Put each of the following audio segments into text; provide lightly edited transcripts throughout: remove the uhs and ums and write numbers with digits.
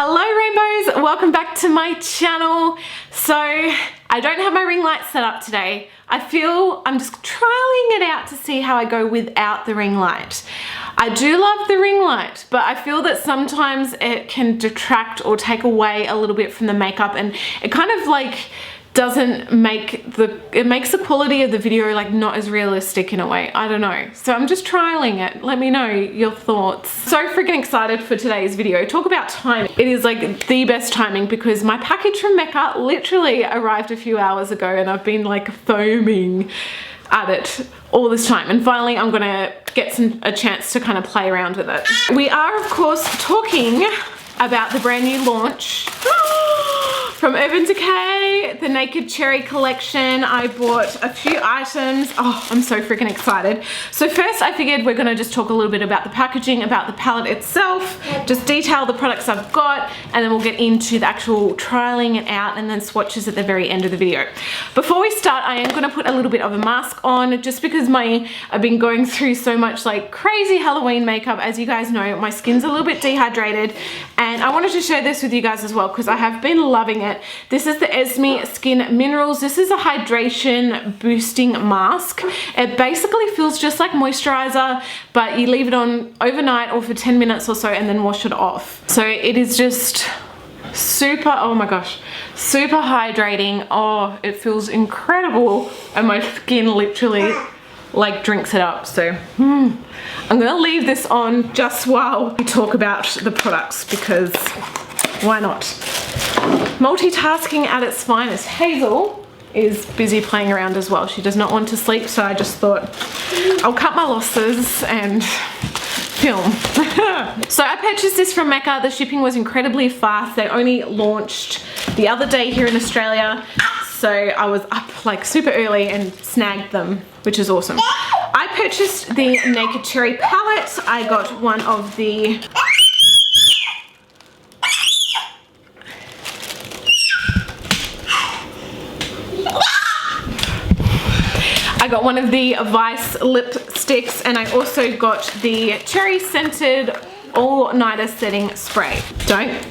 Hello rainbows, welcome back to my channel. So I don't have my ring light set up today. I feel I'm just trialing it out to see how I go without the ring light. I do love the ring light, but I feel that sometimes it can detract or take away a little bit from the makeup, and it kind of like doesn't make it makes the quality of the video like not as realistic in a way. I don't know, so I'm just trialing it. Let me know your thoughts. So freaking excited for today's video. Talk about timing. It is like the best timing because my package from Mecca literally arrived a few hours ago and I've been like foaming at it all this time, and finally I'm gonna get a chance to kind of play around with it. We are of course talking about the brand new launch from Urban Decay, the Naked Cherry collection. I bought a few items. Oh, I'm so freaking excited. So first I figured we're gonna just talk a little bit about the packaging, about the palette itself, just detail the products I've got, and then we'll get into the actual trialing it out and then swatches at the very end of the video. Before we start, I am gonna put a little bit of a mask on just because I've been going through so much like crazy Halloween makeup. As you guys know, my skin's a little bit dehydrated, and I wanted to share this with you guys as well because I have been loving it. This is the Esme Skin Minerals. This is a hydration boosting mask. It basically feels just like moisturizer, but you leave it on overnight or for 10 minutes or so and then wash it off. So it is just super, oh my gosh, super hydrating. Oh, it feels incredible, and my skin literally like drinks it up. So I'm gonna leave this on just while we talk about the products because why not? Multitasking at its finest. Hazel is busy playing around as well. She does not want to sleep, so I just thought I'll cut my losses and film. So I purchased this from Mecca. The shipping was incredibly fast. They only launched the other day here in Australia, so I was up like super early and snagged them, which is awesome. I purchased the Naked Cherry palette. I got one of the Vice lipsticks, and I also got the cherry scented all-nighter setting spray.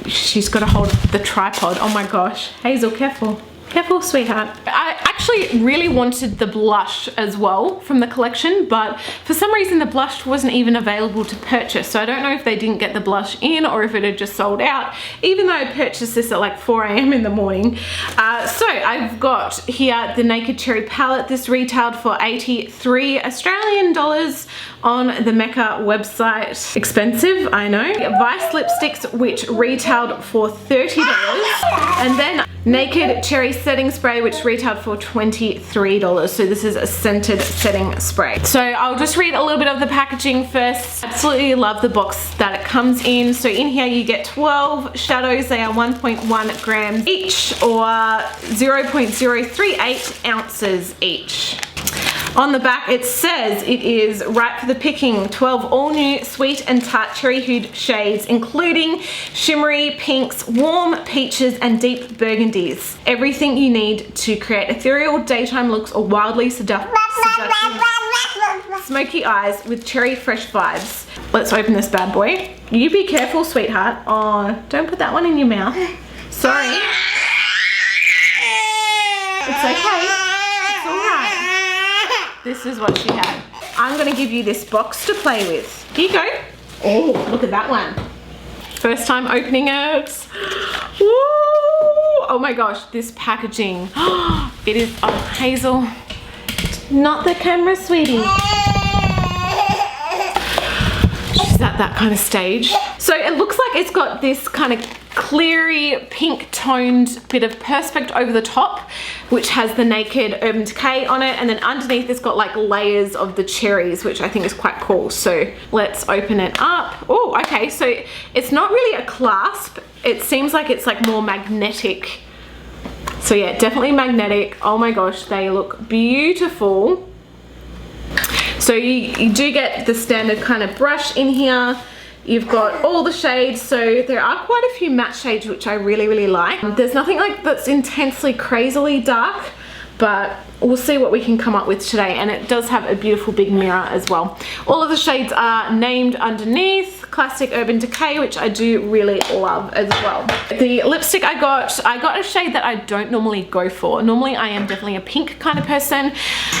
She's got to hold the tripod. Oh my gosh. Hazel, careful. Careful, sweetheart. I actually really wanted the blush as well from the collection, but for some reason the blush wasn't even available to purchase. So I don't know if they didn't get the blush in or if it had just sold out, even though I purchased this at like 4 AM in the morning. So I've got here the Naked Cherry palette. This retailed for 83 Australian dollars on the Mecca website. Expensive, I know. Vice lipsticks, which retailed for $30. And then Naked Cherry setting spray, which retailed for $23. So this is a scented setting spray. So I'll just read a little bit of the packaging first. Absolutely love the box that it comes in. So in here you get 12 shadows. They are 1.1 grams each, or 0.038 ounces each. On the back it says it is right for the picking. 12 all new sweet and tart cherry hued shades, including shimmery pinks, warm peaches and deep burgundies. Everything you need to create ethereal daytime looks or wildly seductive smoky eyes with cherry fresh vibes. Let's open this bad boy. You be careful, sweetheart. Oh, don't put that one in your mouth. Sorry. It's okay. It's alright. This is what she had. I'm gonna give you this box to play with. Here you go. Oh, look at that one. First time opening it. Woo! Oh my gosh, this packaging. It is, oh, Hazel. Not the camera, sweetie. She's at that kind of stage. So it looks like it's got this kind of cleary pink toned bit of perspex over the top, which has the Naked Urban Decay on it, and then underneath it's got like layers of the cherries, which I think is quite cool. So let's open it up. Oh, okay, so it's not really a clasp. It seems like it's like more magnetic. So yeah, definitely magnetic. Oh my gosh, they look beautiful. So you do get the standard kind of brush in here. You've got all the shades, so there are quite a few matte shades which I really like. There's nothing like that's intensely crazily dark, but we'll see what we can come up with today. And it does have a beautiful big mirror as well. All of the shades are named underneath. Classic Urban Decay, which I do really love as well. The lipstick I got a shade that I don't normally go for. Normally I am definitely a pink kind of person.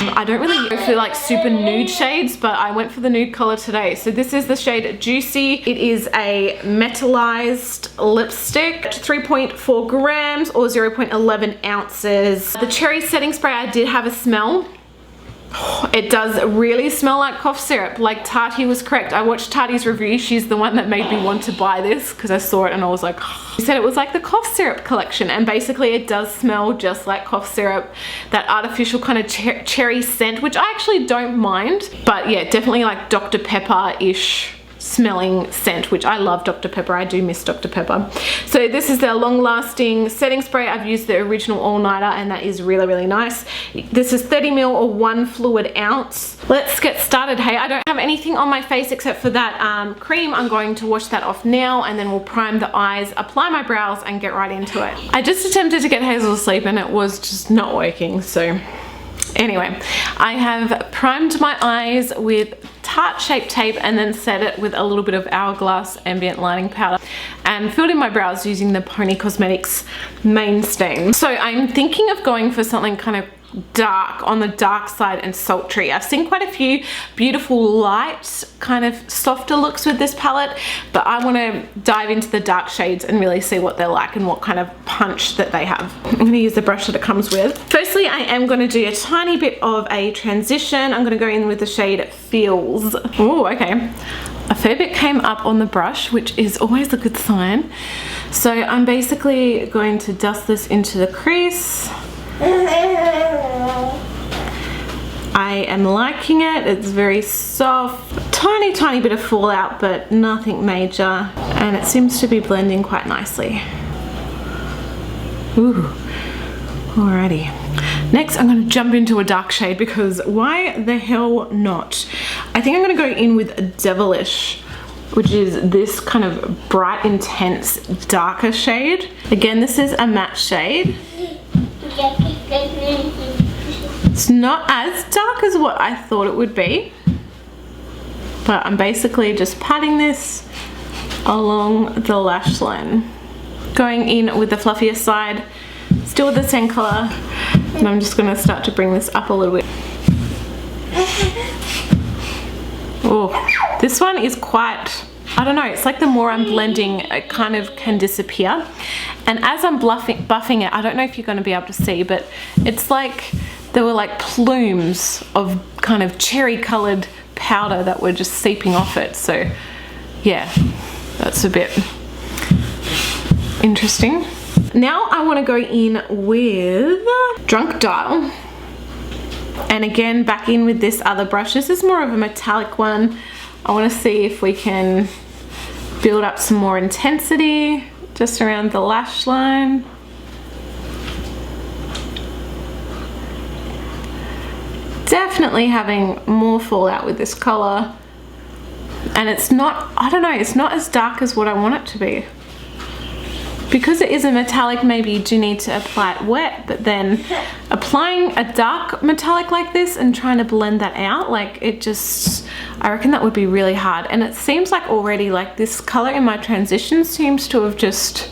I don't really go for like super nude shades, but I went for the nude color today. So this is the shade Juicy. It is a metallized lipstick, 3.4 grams or 0.11 ounces. The cherry setting spray, I did have a smell. It does really smell like cough syrup. Like Tati was correct. I watched Tati's review. She's the one that made me want to buy this because I saw it and I was like, she said it was like the cough syrup collection, and basically it does smell just like cough syrup. That artificial kind of cherry scent, which I actually don't mind, but yeah, definitely like Dr. Pepper-ish smelling scent, which I love Dr. Pepper. I do miss Dr. Pepper. So this is their long-lasting setting spray. I've used the original all-nighter and that is really, really nice. This is 30 ml or 1 fluid ounce. Let's get started. Hey, I don't have anything on my face except for that cream. I'm going to wash that off now and then we'll prime the eyes, apply my brows and get right into it. I just attempted to get Hazel to sleep and it was just not working, so anyway, I have primed my eyes with Tarte Shape Tape and then set it with a little bit of Hourglass Ambient Lining Powder and filled in my brows using the Pony Cosmetics Main Stain. So I'm thinking of going for something kind of dark, on the dark side and sultry. I've seen quite a few beautiful light kind of softer looks with this palette, but I want to dive into the dark shades and really see what they're like and what kind of punch that they have. I'm going to use the brush that it comes with. Firstly, I am going to do a tiny bit of a transition. I'm going to go in with the shade Feels. Oh, okay. A fair bit came up on the brush, which is always a good sign. So I'm basically going to dust this into the crease. I am liking it. It's very soft, tiny bit of fallout, but nothing major, and it seems to be blending quite nicely. Ooh, alrighty. Next, I'm going to jump into a dark shade because why the hell not? I think I'm going to go in with Devilish, which is this kind of bright, intense, darker shade. Again, this is a matte shade. It's not as dark as what I thought it would be, but I'm basically just patting this along the lash line. Going in with the fluffier side, still with the same color, and I'm just going to start to bring this up a little bit. Oh, this one is quite, I don't know, it's like the more I'm blending, it kind of can disappear. And as I'm buffing it, I don't know if you're going to be able to see, but it's like there were like plumes of kind of cherry colored powder that were just seeping off it. So yeah, that's a bit interesting. Now I want to go in with Drunk Dial. And again, back in with this other brush. This is more of a metallic one. I want to see if we can build up some more intensity just around the lash line. Definitely having more fallout with this color. And it's not, I don't know, it's not as dark as what I want it to be. Because it is a metallic, maybe you do need to apply it wet, but then applying a dark metallic like this and trying to blend that out, like it just, I reckon that would be really hard. And it seems like already like this color in my transition seems to have just,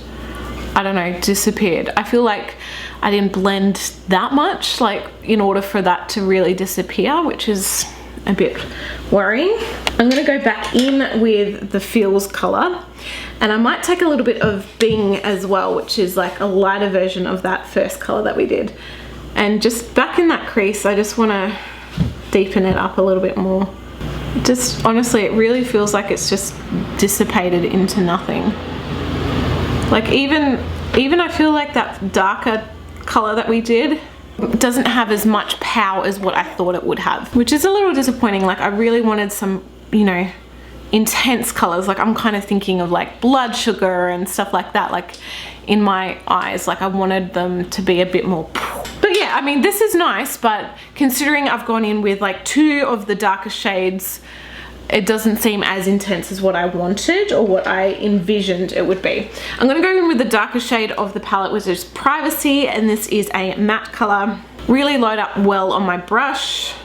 I don't know, disappeared. I feel like I didn't blend that much, like in order for that to really disappear, which is a bit worrying. I'm gonna go back in with the Feels color, and I might take a little bit of Bing as well, which is like a lighter version of that first color that we did. And just back in that crease, I just wanna deepen it up a little bit more. Just honestly, it really feels like it's just dissipated into nothing. Like even I feel like that darker color that we did doesn't have as much power as what I thought it would have, which is a little disappointing. Like I really wanted some, you know, intense colors. Like I'm kind of thinking of like blood sugar and stuff like that, like in my eyes. Like I wanted them to be a bit more. But yeah, I mean, this is nice, but considering I've gone in with like 2 of the darker shades it doesn't seem as intense as what I wanted or what I envisioned it would be. I'm going to go in with the darker shade of the palette, which is Privacy, and this is a matte color. Really load up well on my brush,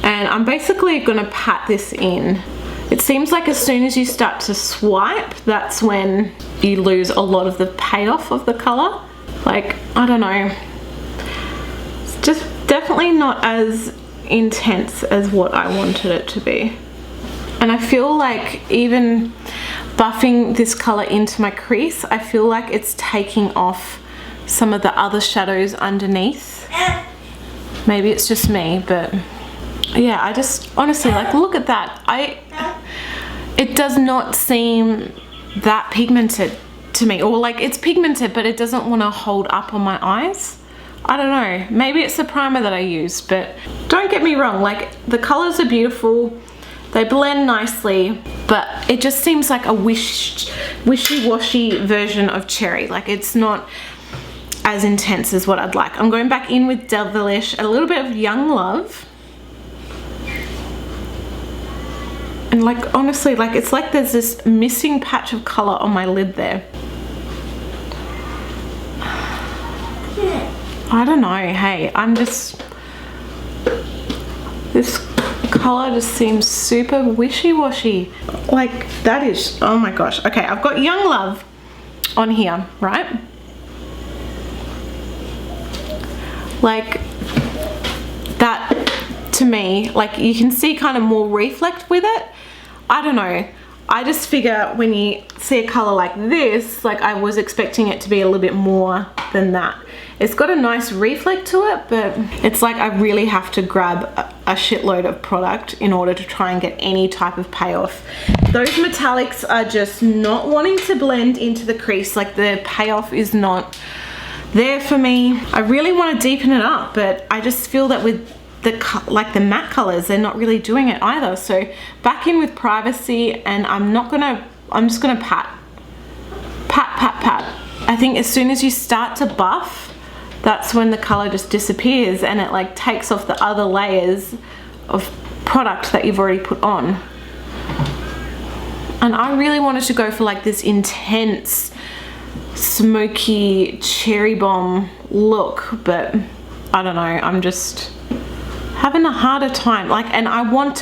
and I'm basically going to pat this in. It seems like as soon as you start to swipe, that's when you lose a lot of the payoff of the color. Like, I don't know, it's just definitely not as intense as what I wanted it to be. And I feel like even buffing this color into my crease, I feel like it's taking off some of the other shadows underneath. Maybe it's just me, but yeah, I just honestly, like, look at that. It does not seem that pigmented to me, or like it's pigmented but it doesn't want to hold up on my eyes. I don't know, maybe it's the primer that I used, but don't get me wrong, like the colors are beautiful, they blend nicely, but it just seems like a wishy-washy version of Cherry. Like, it's not as intense as what I'd like. I'm going back in with Devilish, a little bit of Young Love. And like, honestly, like it's like there's this missing patch of color on my lid there. I don't know, hey, I'm just, this color just seems super wishy-washy. Like, that is, oh my gosh. Okay, I've got Young Love on here, right? Like, that to me, like you can see kind of more reflect with it. I don't know, I just figure when you see a color like this, like I was expecting it to be a little bit more than that. It's got a nice reflect to it, but it's like I really have to grab a shitload of product in order to try and get any type of payoff. Those metallics are just not wanting to blend into the crease. Like, the payoff is not there for me. I really want to deepen it up, but I just feel that with the matte colors, they're not really doing it either. So back in with Privacy, and I'm just gonna pat. I think as soon as you start to buff, that's when the color just disappears and it like takes off the other layers of product that you've already put on. And I really wanted to go for like this intense smoky cherry bomb look, but I don't know, I'm just having a harder time. Like, and I want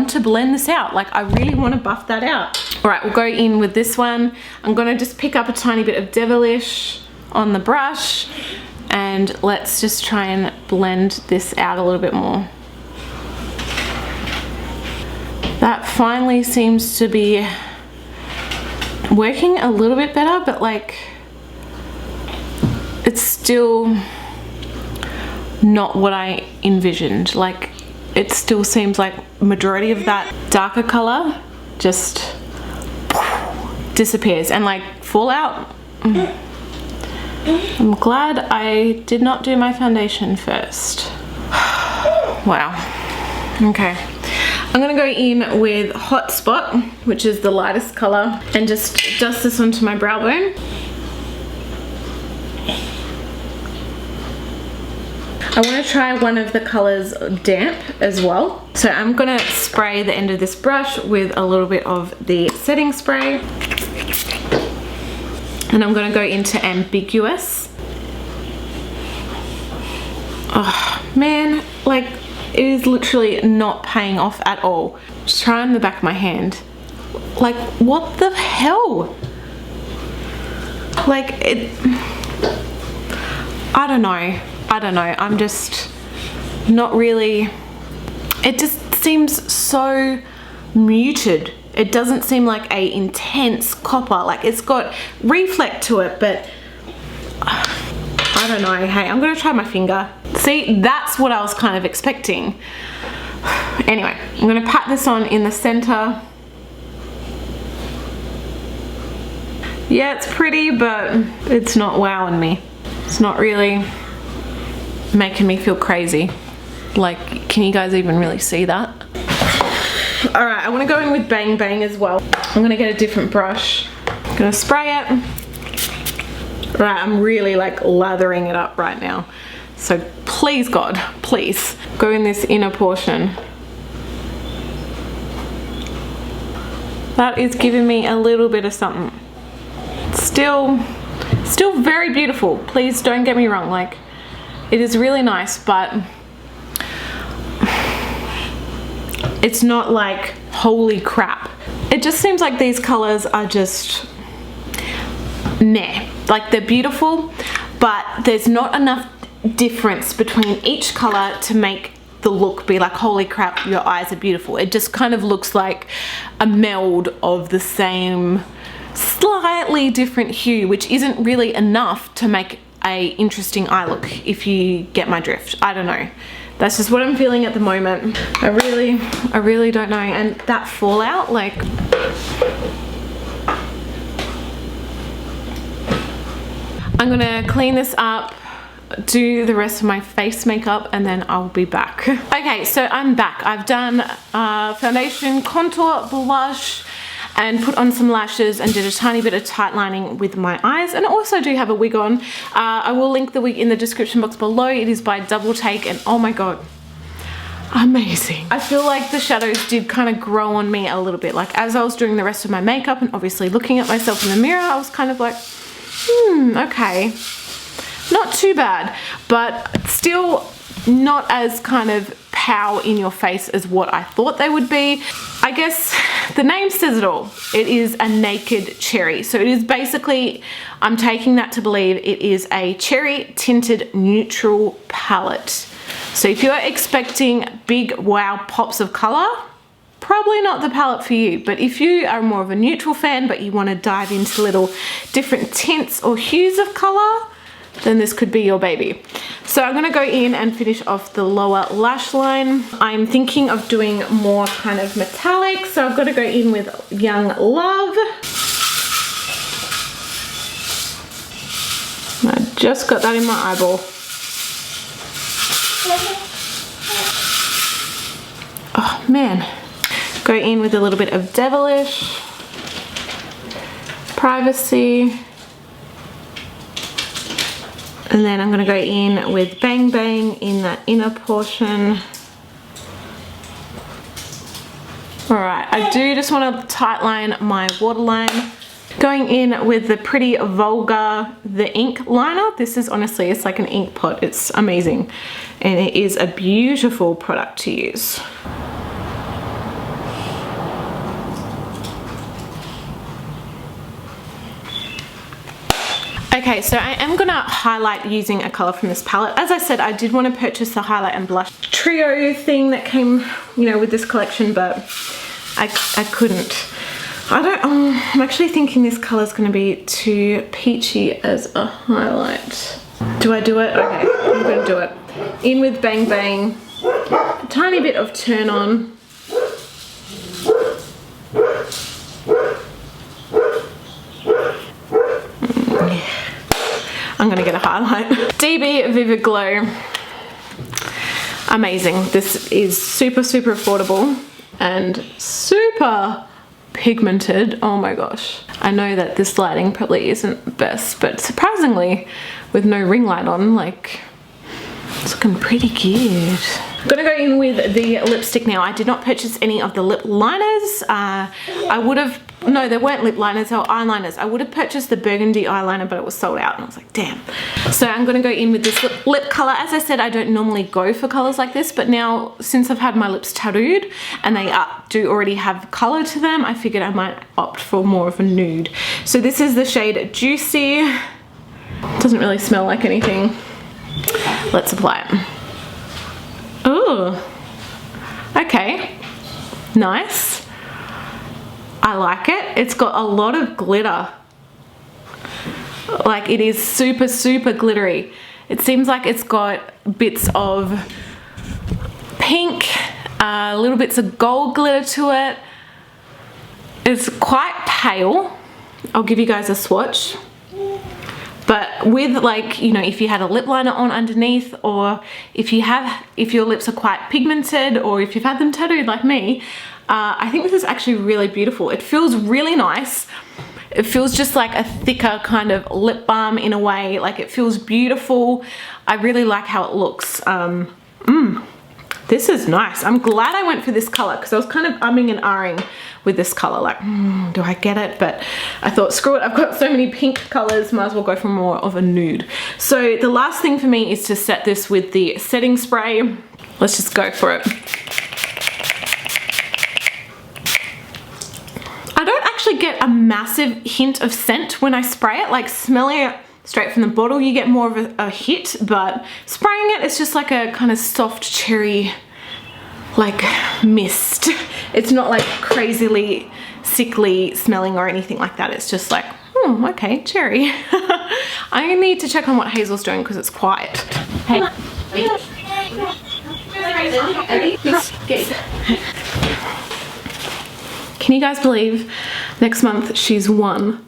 to blend this out. Like, I really want to buff that out. All right, we'll go in with this one. I'm gonna just pick up a tiny bit of Devilish on the brush, and let's just try and blend this out a little bit more. That finally seems to be working a little bit better, but like, it's still not what I envisioned. Like, it still seems like majority of that darker color just disappears. And like, fallout, I'm glad I did not do my foundation first. Wow. Okay, I'm gonna go in with Hot Spot, which is the lightest color, and just dust this onto my brow bone. I want to try one of the colors damp as well. So I'm gonna spray the end of this brush with a little bit of the setting spray. And I'm gonna go into Ambiguous. Oh man, like, it is literally not paying off at all. Just try on the back of my hand. Like, what the hell? Like, I don't know. I'm just not really, it just seems so muted. It doesn't seem like a intense copper. Like, it's got reflect to it, but I don't know. Hey, I'm gonna try my finger. See, that's what I was kind of expecting. Anyway, I'm gonna pat this on in the center. Yeah, it's pretty, but it's not wowing me. It's not really making me feel crazy. Like, can you guys even really see that? All right, I want to go in with Bang Bang as well. I'm gonna get a different brush. I'm gonna spray it. All right, I'm really like lathering it up right now. So please, God, please go in this inner portion. That is giving me a little bit of something. Still very beautiful. Please don't get me wrong. Like, it is really nice, but it's not like holy crap. It just seems like these colors are just meh. Like, they're beautiful, but there's not enough difference between each color to make the look be like, holy crap, your eyes are beautiful. It just kind of looks like a meld of the same slightly different hue, which isn't really enough to make a interesting eye look, if you get my drift. I don't know. That's just what I'm feeling at the moment. I really don't know. And that fallout, like, I'm gonna clean this up, do the rest of my face makeup, and then I'll be back. Okay, so I'm back. I've done foundation, contour, blush, and put on some lashes and did a tiny bit of tight lining with my eyes, and I also do have a wig on. I will link the wig in the description box below. It is by Double Take, and oh my god, amazing. I feel like the shadows did kind of grow on me a little bit. Like, as I was doing the rest of my makeup and obviously looking at myself in the mirror, I was kind of like, okay, not too bad, but still not as kind of pow in your face as what I thought they would be. I guess the name says it all. It is a naked cherry. So it is basically, I'm taking that to believe it is a cherry tinted neutral palette. So if you're expecting big wow pops of color, probably not the palette for you. But if you are more of a neutral fan, but you want to dive into little different tints or hues of color, then this could be your baby. So I'm gonna go in and finish off the lower lash line. I'm thinking of doing more kind of metallic, so I've got to go in with Young Love. I just got that in my eyeball. Oh man. Go in with a little bit of Devilish, Privacy, and then I'm going to go in with Bang Bang in that inner portion. Alright, I do just want to tightline my waterline. Going in with the Pretty Vulgar, the ink liner. This is honestly, it's like an ink pot. It's amazing. And it is a beautiful product to use. Okay, so I am gonna highlight using a color from this palette. As I said, I did want to purchase the highlight and blush trio thing that came, you know, with this collection, but I couldn't. I'm actually thinking this color is gonna be too peachy as a highlight. Do I do it? Okay, I'm gonna do it. In with Bang Bang, a tiny bit of Turn On. I'm gonna get a highlight. DB Vivid Glow. Amazing. This is super affordable and super pigmented. Oh my gosh. I know that this lighting probably isn't best, but surprisingly, with no ring light on, like, it's looking pretty good. I'm gonna go in with the lipstick now. I did not purchase any of the lip liners. I would have, no, there weren't lip liners, they were eyeliners. I would have purchased the burgundy eyeliner, but it was sold out, and I was like, damn. So I'm gonna go in with this lip color. As I said, I don't normally go for colors like this, but now, since I've had my lips tattooed, and they do already have color to them, I figured I might opt for more of a nude. So this is the shade Juicy. Doesn't really smell like anything. Let's apply it. Ooh, okay, nice. I like it. It's got a lot of glitter. Like, it is super glittery. It seems like it's got bits of pink, little bits of gold glitter to it. It's quite pale. I'll give you guys a swatch. But with, like, you know, if you had a lip liner on underneath, or if your lips are quite pigmented, or if you've had them tattooed like me, I think this is actually really beautiful. It feels really nice. It feels just like a thicker kind of lip balm in a way. Like, it feels beautiful. I really like how it looks. This is nice. I'm glad I went for this color because I was kind of umming and ahhing with this color, like, do I get it? But I thought, screw it, I've got so many pink colors, might as well go for more of a nude. So the last thing for me is to set this with the setting spray. Let's just go for it. I don't actually get a massive hint of scent when I spray it, like smelling it straight from the bottle you get more of a hit, but spraying it, it's just like a kind of soft cherry like mist. It's not like crazily sickly smelling or anything like that. It's just like, okay, cherry. I need to check on what Hazel's doing because it's quiet. Hey. Can you guys believe next month she's 1?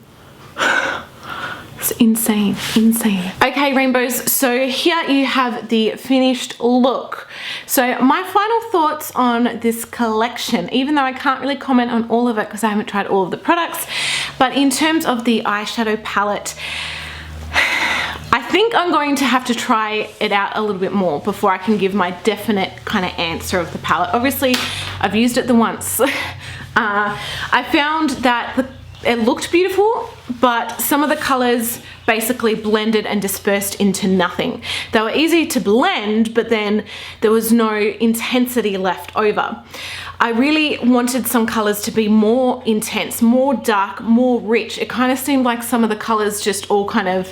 It's insane, insane. Okay, rainbows, so here you have the finished look. So my final thoughts on this collection, even though I can't really comment on all of it because I haven't tried all of the products, but in terms of the eyeshadow palette, I think I'm going to have to try it out a little bit more before I can give my definite kind of answer of the palette. Obviously, I've used it the once. I found that it looked beautiful, but some of the colors basically blended and dispersed into nothing. They were easy to blend, but then there was no intensity left over. I really wanted some colors to be more intense, more dark, more rich. It kind of seemed like some of the colors just all kind of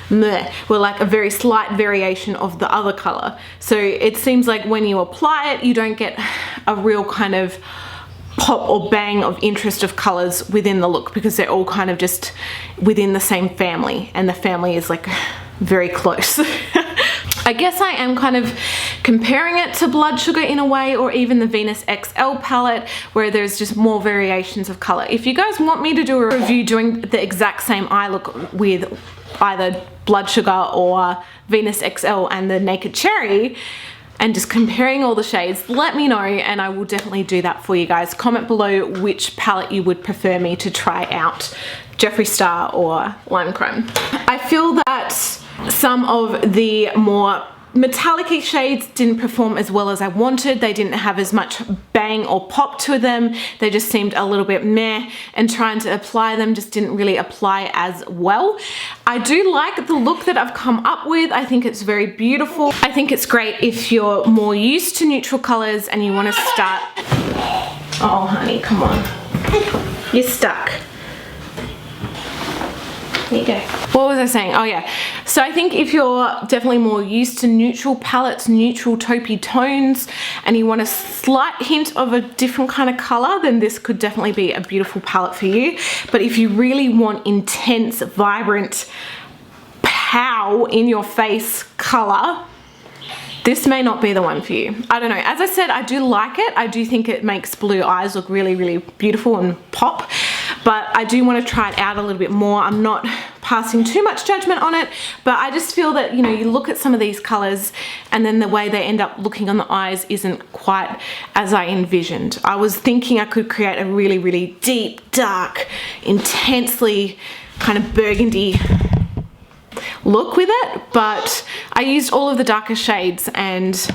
meh, were like a very slight variation of the other color. So it seems like when you apply it, you don't get a real kind of pop or bang of interest of colors within the look because they're all kind of just within the same family, and the family is like very close. I guess I am kind of comparing it to Blood Sugar in a way, or even the Venus XL palette where there's just more variations of color. If you guys want me to do a review doing the exact same eye look with either Blood Sugar or Venus XL and the Naked Cherry, and just comparing all the shades, let me know and I will definitely do that for you guys. Comment below which palette you would prefer me to try out, Jeffree Star or Lime Chrome. I feel that some of the more metallic-y shades didn't perform as well as I wanted. They didn't have as much bang or pop to them. They just seemed a little bit meh, and trying to apply them just didn't really apply as well. I do like the look that I've come up with. I think it's very beautiful. I think it's great if you're more used to neutral colors and you want to start... Oh honey, come on. You're stuck. There you go. What was I saying? Oh yeah. So I think if you're definitely more used to neutral palettes, neutral taupey tones, and you want a slight hint of a different kind of color, then this could definitely be a beautiful palette for you. But if you really want intense, vibrant, pow in your face color, this may not be the one for you. I don't know. As I said, I do like it. I do think it makes blue eyes look really, really beautiful and pop. But I do want to try it out a little bit more. I'm not passing too much judgment on it, but I just feel that, you know, you look at some of these colors and then the way they end up looking on the eyes isn't quite as I envisioned. I was thinking I could create a really, really deep, dark, intensely kind of burgundy look with it, but I used all of the darker shades and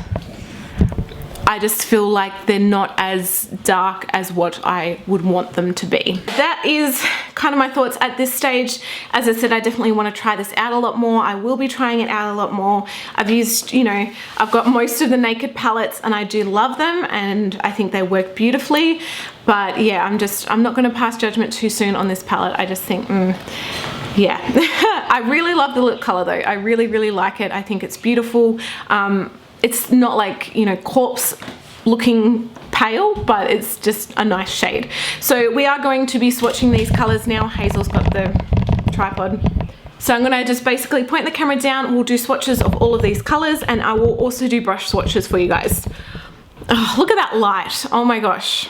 I just feel like they're not as dark as what I would want them to be. That is kind of my thoughts at this stage. As I said, I definitely want to try this out a lot more. I will be trying it out a lot more. I've used, you know, I've got most of the Naked palettes and I do love them and I think they work beautifully. But yeah, I'm not going to pass judgment too soon on this palette. I just think, yeah. I really love the lip color though. I really, really like it. I think it's beautiful. It's not like, you know, corpse looking pale, but it's just a nice shade. So we are going to be swatching these colors now. Hazel's got the tripod. So I'm gonna just basically point the camera down. We'll do swatches of all of these colors and I will also do brush swatches for you guys. Oh, look at that light. Oh my gosh.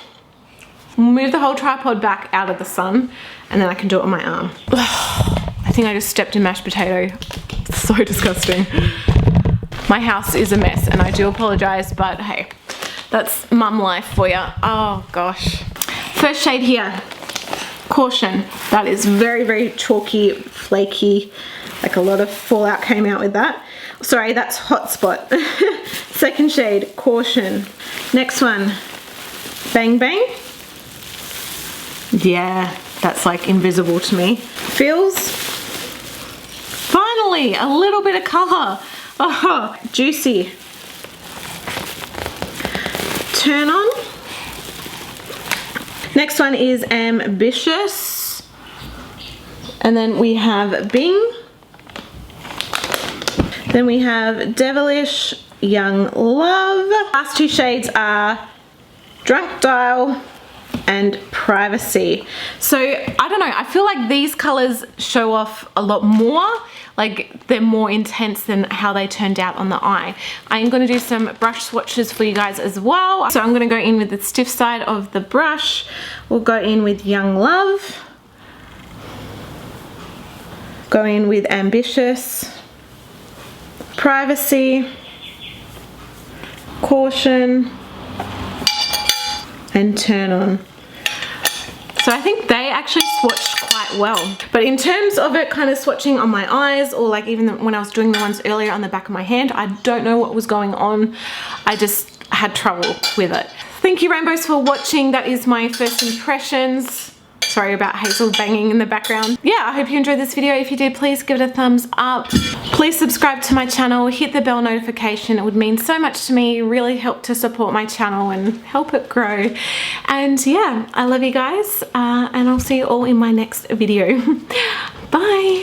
Move the whole tripod back out of the sun and then I can do it on my arm. I think I just stepped in mashed potato. It's so disgusting. My house is a mess and I do apologize, but hey, that's mum life for you. Oh gosh. First shade here, Caution. That is very, very chalky, flaky. Like a lot of fallout came out with that. Sorry, that's Hotspot. Second shade, Caution. Next one, Bang Bang. Yeah, that's like invisible to me. Feels, finally, a little bit of colour. Oh, Juicy. Turn On. Next one is Ambitious. And then we have Bing. Then we have Devilish, Young Love. Last two shades are Drunk Dial and Privacy. So I don't know, I feel like these colors show off a lot more, like they're more intense than how they turned out on the eye. I am going to do some brush swatches for you guys as well. So I'm going to go in with the stiff side of the brush. We'll go in with Young Love, go in with Ambitious, Privacy, Caution, and Turn On. So I think they actually swatched quite well. But in terms of it kind of swatching on my eyes, or like even when I was doing the ones earlier on the back of my hand, I don't know what was going on. I just had trouble with it. Thank you, Rainbows, for watching. That is my first impressions. Sorry about Hazel banging in the background. Yeah, I hope you enjoyed this video. If you did, please give it a thumbs up. Please subscribe to my channel, hit the bell notification. It would mean so much to me, really help to support my channel and help it grow. And yeah, I love you guys, and I'll see you all in my next video. Bye.